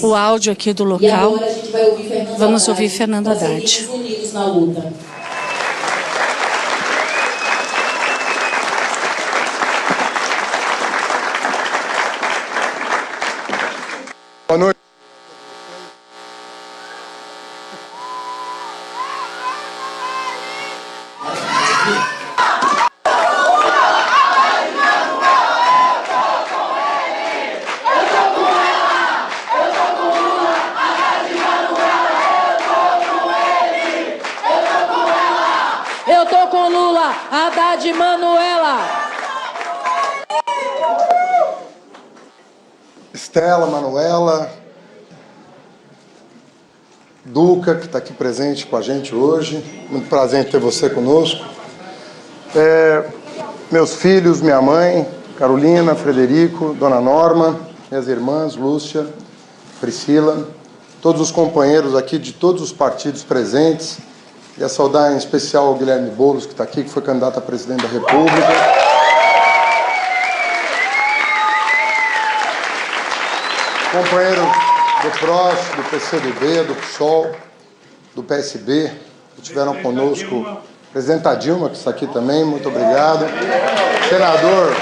o áudio aqui do local. E agora a gente vai ouvir Fernando Vamos ouvir Fernando Haddad. Unidos na luta. Boa noite. Eu tô com Lula, Haddad e Manuela. Estela, Manuela, Duca, que está aqui presente com a gente hoje. Muito prazer em ter você conosco. Meus filhos, minha mãe, Carolina, Frederico, Dona Norma, minhas irmãs, Lúcia, Priscila, todos os companheiros aqui de todos os partidos presentes. Queria saudar em especial o Guilherme Boulos, que está aqui, que foi candidato a presidente da República. Companheiro do PROS, do PCdoB, do PSOL, do PSB, que estiveram conosco. Presidenta Dilma, que está aqui também, muito obrigado. Senador,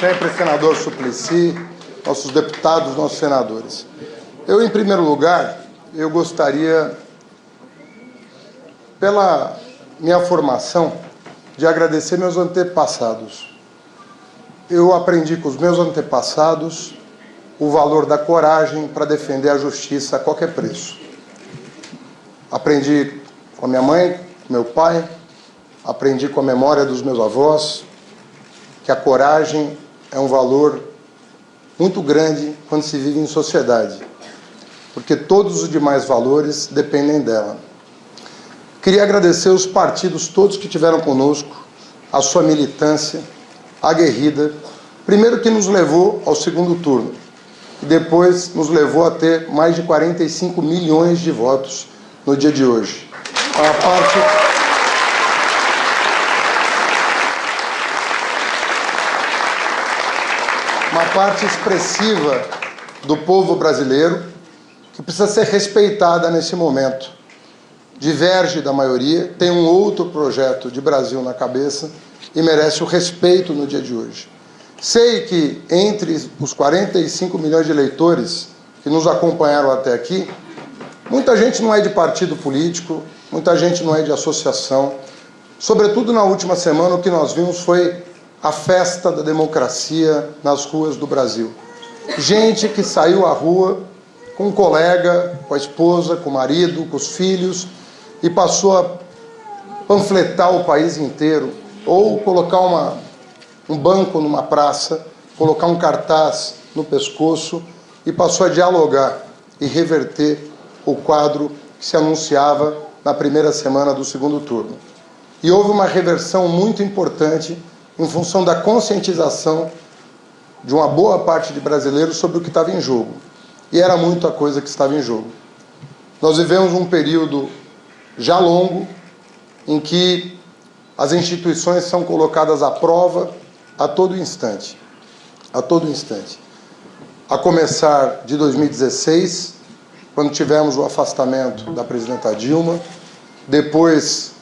sempre senador Suplicy, nossos deputados, nossos senadores. Eu, em primeiro lugar, eu gostaria, pela minha formação, de agradecer meus antepassados. Eu aprendi com os meus antepassados o valor da coragem para defender a justiça a qualquer preço. Aprendi com a minha mãe, com meu pai, aprendi com a memória dos meus avós, que a coragem é um valor muito grande quando se vive em sociedade, porque todos os demais valores dependem dela. Queria agradecer os partidos todos que estiveram conosco, a sua militância aguerrida, primeiro que nos levou ao segundo turno, e depois nos levou a ter mais de 45 milhões de votos no dia de hoje. Uma parte expressiva do povo brasileiro que precisa ser respeitada nesse momento. Diverge da maioria, tem um outro projeto de Brasil na cabeça e merece o respeito no dia de hoje. Sei que entre os 45 milhões de eleitores que nos acompanharam até aqui, muita gente não é de partido político, muita gente não é de associação. Sobretudo na última semana, o que nós vimos foi a festa da democracia nas ruas do Brasil. Gente que saiu à rua com um colega, com a esposa, com o marido, com os filhos, e passou a panfletar o país inteiro, ou colocar um banco numa praça, colocar um cartaz no pescoço, e passou a dialogar e reverter o quadro que se anunciava na primeira semana do segundo turno. E houve uma reversão muito importante em função da conscientização de uma boa parte de brasileiros sobre o que estava em jogo. E era muita coisa que estava em jogo. Nós vivemos um período já longo em que as instituições são colocadas à prova a todo instante. A todo instante. A começar de 2016, quando tivemos o afastamento da presidenta Dilma, depois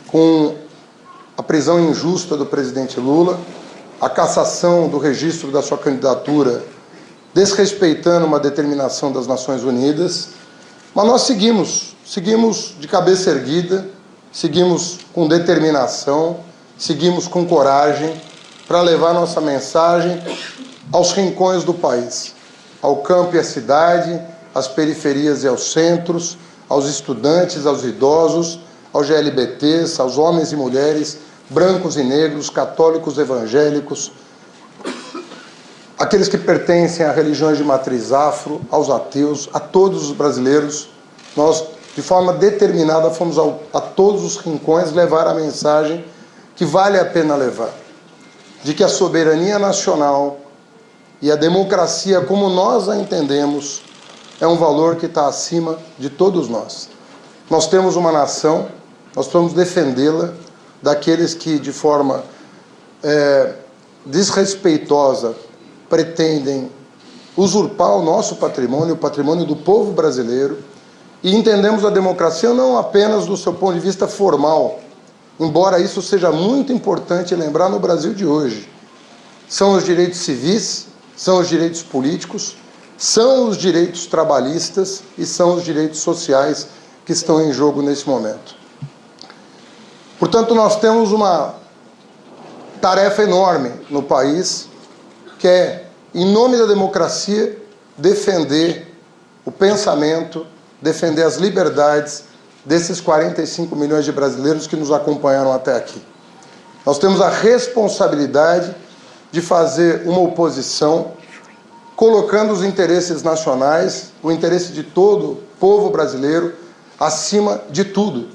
com a prisão injusta do presidente Lula, a cassação do registro da sua candidatura, desrespeitando uma determinação das Nações Unidas, mas nós seguimos de cabeça erguida, seguimos com determinação, seguimos com coragem para levar nossa mensagem aos rincões do país, ao campo e à cidade, às periferias e aos centros, aos estudantes, aos idosos, aos GLBTs, aos homens e mulheres, brancos e negros, católicos, evangélicos, aqueles que pertencem a religiões de matriz afro, aos ateus, a todos os brasileiros. Nós, de forma determinada, fomos a todos os rincões levar a mensagem que vale a pena levar, de que a soberania nacional e a democracia, como nós a entendemos, é um valor que está acima de todos nós. Nós temos uma nação, nós precisamos defendê-la daqueles que, de forma desrespeitosa, pretendem usurpar o nosso patrimônio, o patrimônio do povo brasileiro, e entendemos a democracia não apenas do seu ponto de vista formal, embora isso seja muito importante lembrar no Brasil de hoje. São os direitos civis, são os direitos políticos, são os direitos trabalhistas e são os direitos sociais que estão em jogo nesse momento. Portanto, nós temos uma tarefa enorme no país, que é, em nome da democracia, defender o pensamento, defender as liberdades desses 45 milhões de brasileiros que nos acompanharam até aqui. Nós temos a responsabilidade de fazer uma oposição colocando os interesses nacionais, o interesse de todo o povo brasileiro, acima de tudo.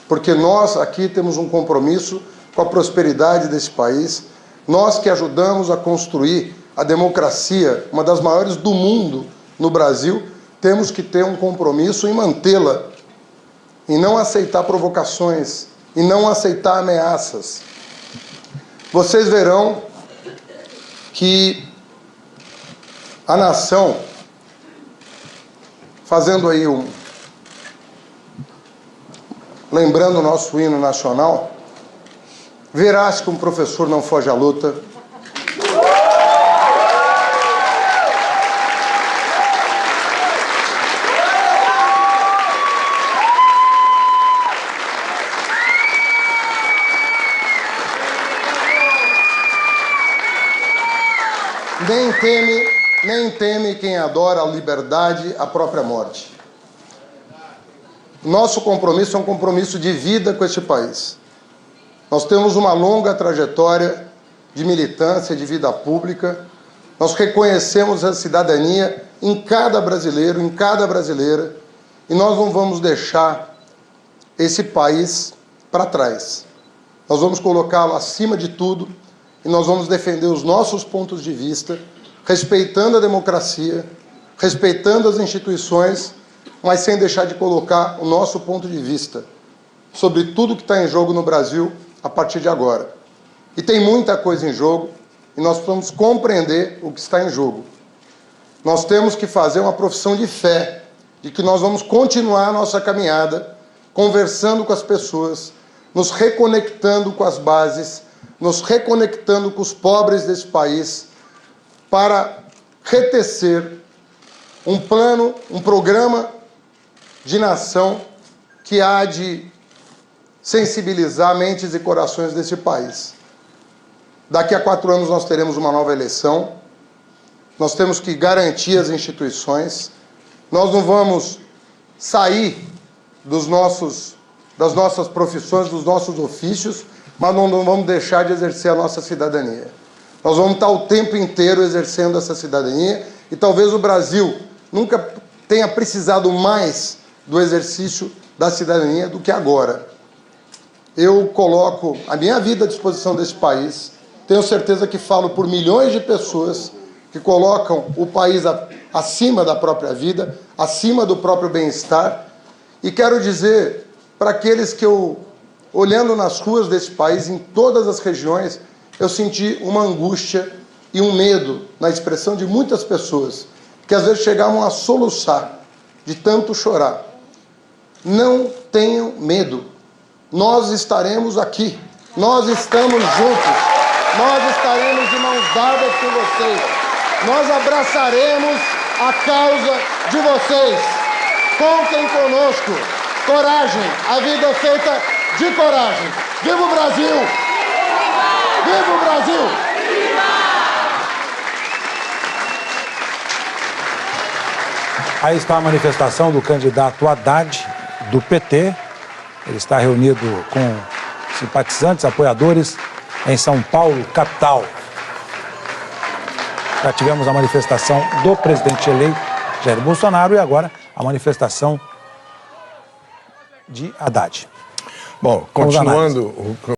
Porque nós aqui temos um compromisso com a prosperidade desse país, nós que ajudamos a construir a democracia, uma das maiores do mundo no Brasil, temos que ter um compromisso em mantê-la, em não aceitar provocações, em não aceitar ameaças. Vocês verão que a nação, fazendo aí lembrando o nosso hino nacional, verás que um professor não foge à luta. Nem teme quem adora a liberdade, a própria morte. Nosso compromisso é um compromisso de vida com este país. Nós temos uma longa trajetória de militância, de vida pública. Nós reconhecemos a cidadania em cada brasileiro, em cada brasileira, e nós não vamos deixar esse país para trás. Nós vamos colocá-lo acima de tudo e nós vamos defender os nossos pontos de vista, respeitando a democracia, respeitando as instituições, mas sem deixar de colocar o nosso ponto de vista sobre tudo que está em jogo no Brasil a partir de agora. E tem muita coisa em jogo e nós precisamos compreender o que está em jogo. Nós temos que fazer uma profissão de fé, de que nós vamos continuar a nossa caminhada, conversando com as pessoas, nos reconectando com as bases, nos reconectando com os pobres desse país, para retecer um plano, um programa de nação que há de sensibilizar mentes e corações desse país. Daqui a 4 anos nós teremos uma nova eleição, nós temos que garantir as instituições, nós não vamos sair das nossas profissões, dos nossos ofícios, mas não vamos deixar de exercer a nossa cidadania. Nós vamos estar o tempo inteiro exercendo essa cidadania e talvez o Brasil nunca tenha precisado mais do exercício da cidadania do que agora. Eu coloco a minha vida à disposição desse país, tenho certeza que falo por milhões de pessoas que colocam o país acima da própria vida, acima do próprio bem-estar, e quero dizer para aqueles que olhando nas ruas desse país, em todas as regiões, eu senti uma angústia e um medo na expressão de muitas pessoas, que às vezes chegavam a soluçar de tanto chorar. Não tenham medo. Nós estaremos aqui. Nós estamos juntos. Nós estaremos de mãos dadas com vocês. Nós abraçaremos a causa de vocês. Contem conosco. Coragem. A vida é feita de coragem. Viva o Brasil! Viva o Brasil! Aí está a manifestação do candidato Haddad, do PT. Ele está reunido com simpatizantes, apoiadores, em São Paulo, capital. Já tivemos a manifestação do presidente eleito, Jair Bolsonaro, e agora a manifestação de Haddad. Bom, continuando